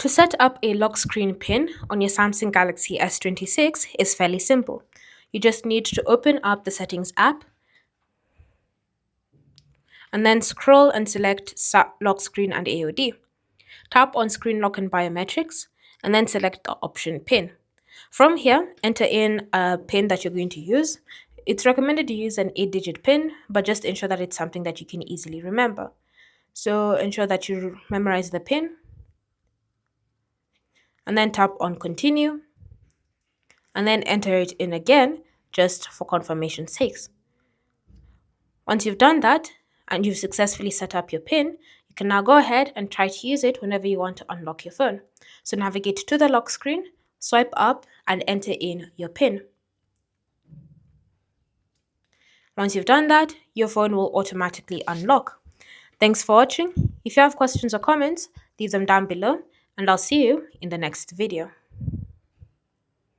To set up a lock screen pin on your Samsung Galaxy S26 is fairly simple. You just need to open up the Settings app and then scroll and select Lock Screen and AOD. Tap on Screen Lock and Biometrics and then select the option PIN. From here, enter in a PIN that you're going to use. It's recommended to use an 8-digit PIN, but just ensure that it's something that you can easily remember. So ensure that you memorize the PIN and then tap on Continue and then enter it in again just for confirmation's sake. Once you've done that and you've successfully set up your PIN, you can now go ahead and try to use it whenever you want to unlock your phone. So navigate to the lock screen, swipe up and enter in your PIN. Once you've done that, your phone will automatically unlock. Thanks for watching. If you have questions or comments, leave them down below and I'll see you in the next video.